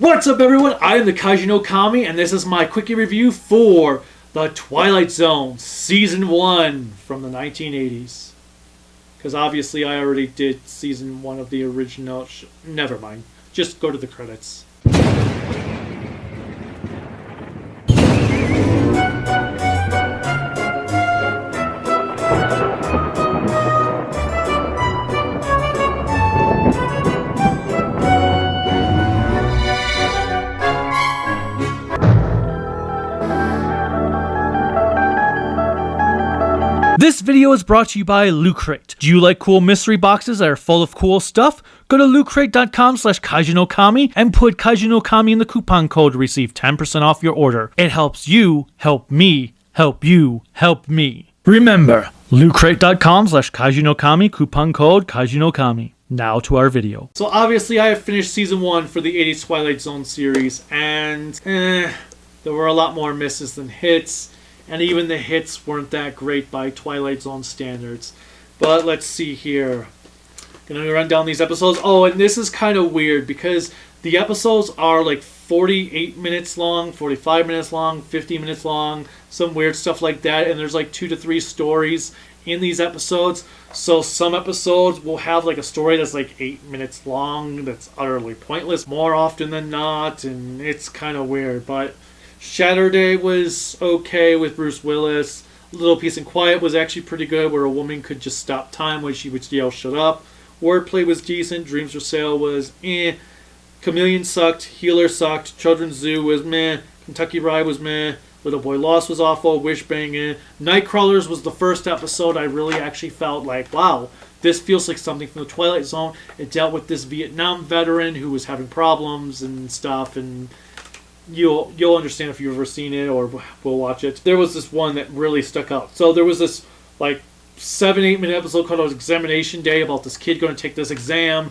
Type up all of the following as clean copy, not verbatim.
What's up, everyone? I am the KnK, and this is my quickie review for the Twilight Zone Season 1 from the 1980s. Because obviously I already did Season 1 of the original never mind. Just go to the credits. This video is brought to you by Loot Crate. Do you like cool mystery boxes that are full of cool stuff? Go to lootcrate.com/KaijunoKami and put KaijunoKami in the coupon code to receive 10% off your order. It helps you help me help you help me. Remember, lootcrate.com/KaijunoKami, coupon code KaijunoKami. Now to our video. So obviously I have finished Season 1 for the 80s Twilight Zone series, and there were a lot more misses than hits. And even the hits weren't that great by Twilight Zone standards. But let's see here. Gonna run down these episodes. Oh, and this is kind of weird because the episodes are like 48 minutes long, 45 minutes long, 50 minutes long, some weird stuff like that. And there's like 2 to 3 stories in these episodes. So some episodes will have like a story that's like 8 minutes long that's utterly pointless more often than not. And it's kind of weird, but Saturday was okay with Bruce Willis. Little Peace and Quiet was actually pretty good, where a woman could just stop time when she would yell "shut up." Wordplay was decent. Dreams for Sale was eh. Chameleon sucked. Healer sucked. Children's Zoo was meh. Kentucky Ride was meh. Little Boy Lost was awful. Wishbang eh. Nightcrawlers was the first episode I really actually felt like, wow, this feels like something from the Twilight Zone. It dealt with this Vietnam veteran who was having problems and stuff, and You'll understand if you've ever seen it or will watch it. There was this one that really stuck out. So there was this like 7-8 minute episode called Examination Day about this kid going to take this exam,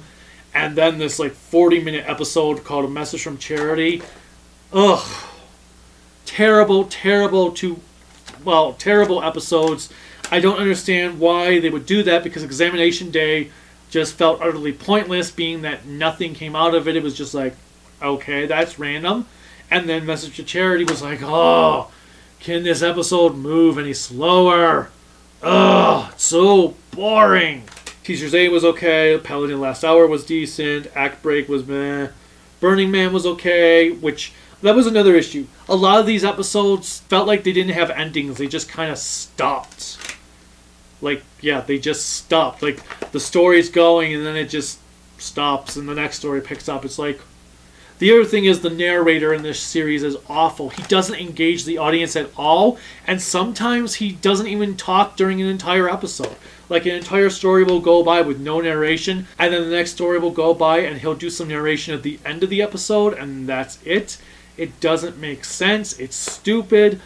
and then this like 40-minute episode called A Message from Charity. Ugh, terrible episodes. I don't understand why they would do that, because Examination Day just felt utterly pointless, being that nothing came out of it. It was just like, okay, that's random. And then Message to Charity was like, oh, can this episode move any slower? Ugh, it's so boring. Teacher's Aid was okay. Paladin Last Hour was decent. Act Break was meh. Burning Man was okay, which, that was another issue. A lot of these episodes felt like they didn't have endings. They just kind of stopped. Like, yeah, they just stopped. Like, the story's going and then it just stops and the next story picks up. It's like, the other thing is the narrator in this series is awful. He doesn't engage the audience at all, and sometimes he doesn't even talk during an entire episode. Like, an entire story will go by with no narration, and then the next story will go by and he'll do some narration at the end of the episode, and that's it. It doesn't make sense. It's stupid.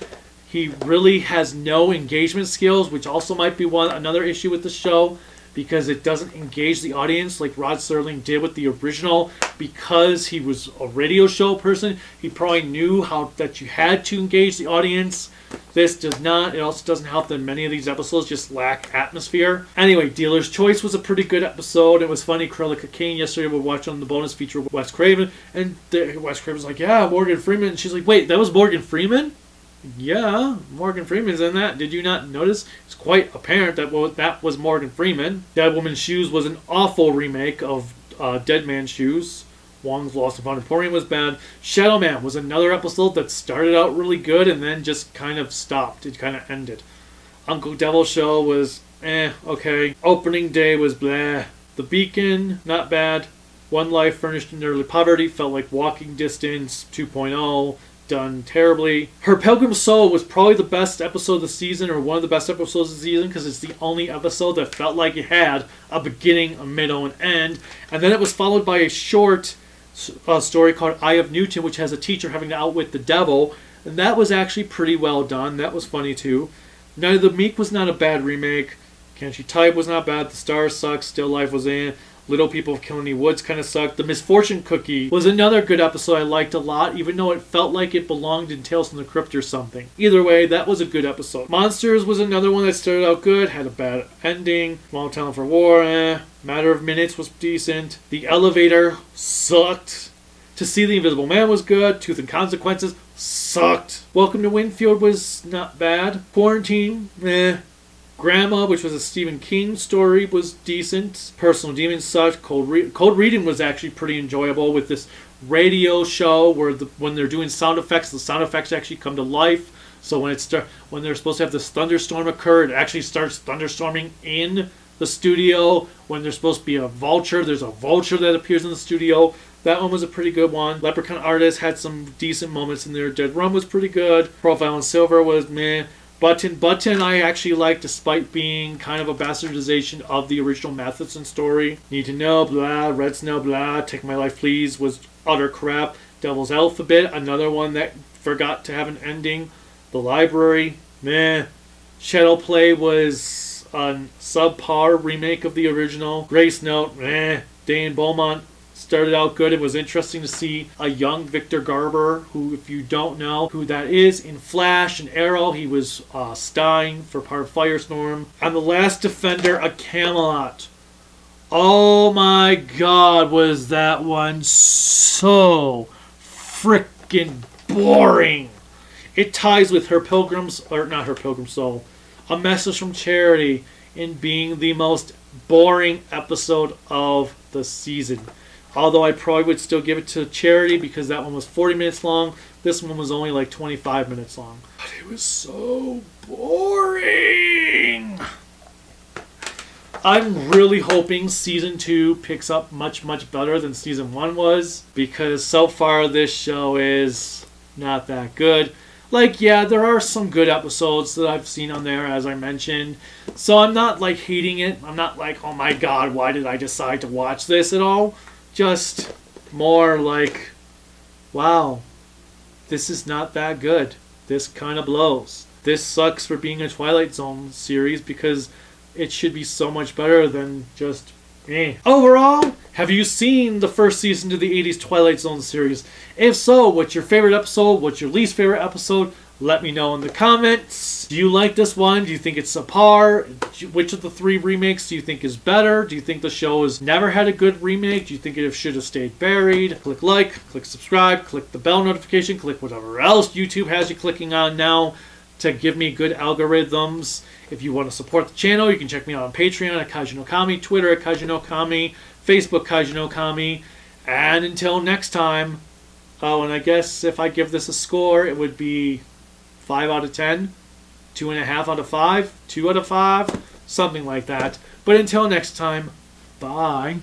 He really has no engagement skills, which also might be another issue with the show, because it doesn't engage the audience like Rod Serling did with the original. Because he was a radio show person, he probably knew that you had to engage the audience. This does not. It also doesn't help that many of these episodes just lack atmosphere. Anyway, Dealer's Choice was a pretty good episode. It was funny. Corella Cocaine yesterday, we were watching the bonus feature with Wes Craven, and Wes Craven's like, yeah, Morgan Freeman. And she's like, wait, that was Morgan Freeman? Yeah, Morgan Freeman's in that. Did you not notice? It's quite apparent that that was Morgan Freeman. Dead Woman's Shoes was an awful remake of Dead Man's Shoes. Wong's Lost and Found Emporium was bad. Shadow Man was another episode that started out really good and then just kind of stopped. It kind of ended. Uncle Devil Show was okay. Opening Day was blah. The Beacon, not bad. One Life Furnished in Early Poverty felt like Walking Distance 2.0. Done terribly. Her Pilgrim Soul was probably the best episode of the season, or one of the best episodes of the season, because it's the only episode that felt like it had a beginning, a middle, and end. And then it was followed by a short story called Eye of Newton, which has a teacher having to outwit the devil, and that was actually pretty well done. That was funny too. Night of the Meek was not a bad remake. Can't You Type was not bad. The Stars sucked. Still Life was in. Little People of Killenly Woods kind of sucked. The Misfortune Cookie was another good episode I liked a lot, even though it felt like it belonged in Tales from the Crypt or something. Either way, that was a good episode. Monsters was another one that started out good, had a bad ending. Small Town for War, Matter of Minutes was decent. The Elevator sucked. To See the Invisible Man was good. Truth and Consequences sucked. Welcome to Winfield was not bad. Quarantine, eh. Grandma, which was a Stephen King story, was decent. Personal Demons sucked. Cold Reading was actually pretty enjoyable with this radio show where when they're doing sound effects, the sound effects actually come to life. So when they're supposed to have this thunderstorm occur, it actually starts thunderstorming in the studio. When there's supposed to be a vulture, there's a vulture that appears in the studio. That one was a pretty good one. Leprechaun Artist had some decent moments in there. Dead Rum was pretty good. Profile in Silver was meh. Button I actually like, despite being kind of a bastardization of the original Matheson story. Need to Know, blah. Red Snow, blah. Take My Life Please was utter crap. Devil's Alphabet, another one that forgot to have an ending. The Library, meh. Shadow Play was a subpar remake of the original. Grace Note, meh. Day in Beaumont started out good. It was interesting to see a young Victor Garber, who, if you don't know who that is, in Flash and Arrow, he was Stein for part of Firestorm. And The Last Defender of Camelot. Oh my god, was that one so freaking boring. It ties with A Message from Charity in being the most boring episode of the season. Although I probably would still give it to Charity because that one was 40 minutes long. This one was only like 25 minutes long. But it was so boring. I'm really hoping Season 2 picks up much, much better than Season 1 was. Because so far this show is not that good. Like, yeah, there are some good episodes that I've seen on there, as I mentioned. So I'm not, like, hating it. I'm not like, oh my god, why did I decide to watch this at all? Just more like, wow, this is not that good. This kind of blows. This sucks for being a Twilight Zone series because it should be so much better than just eh. Overall, have you seen the first season to the 80s Twilight Zone series? If so, what's your favorite episode? What's your least favorite episode? Let me know in the comments. Do you like this one? Do you think it's subpar? Which of the 3 remakes do you think is better? Do you think the show has never had a good remake? Do you think it should have stayed buried? Click like, click subscribe, click the bell notification, click whatever else YouTube has you clicking on now to give me good algorithms. If you want to support the channel, you can check me out on Patreon at Kaiju no Kami, Twitter at Kaiju no Kami, Facebook Kaiju no Kami. And until next time, oh, and I guess if I give this a score, it would be 5 out of 10, 2.5 out of 5, 2 out of 5, something like that. But until next time, bye.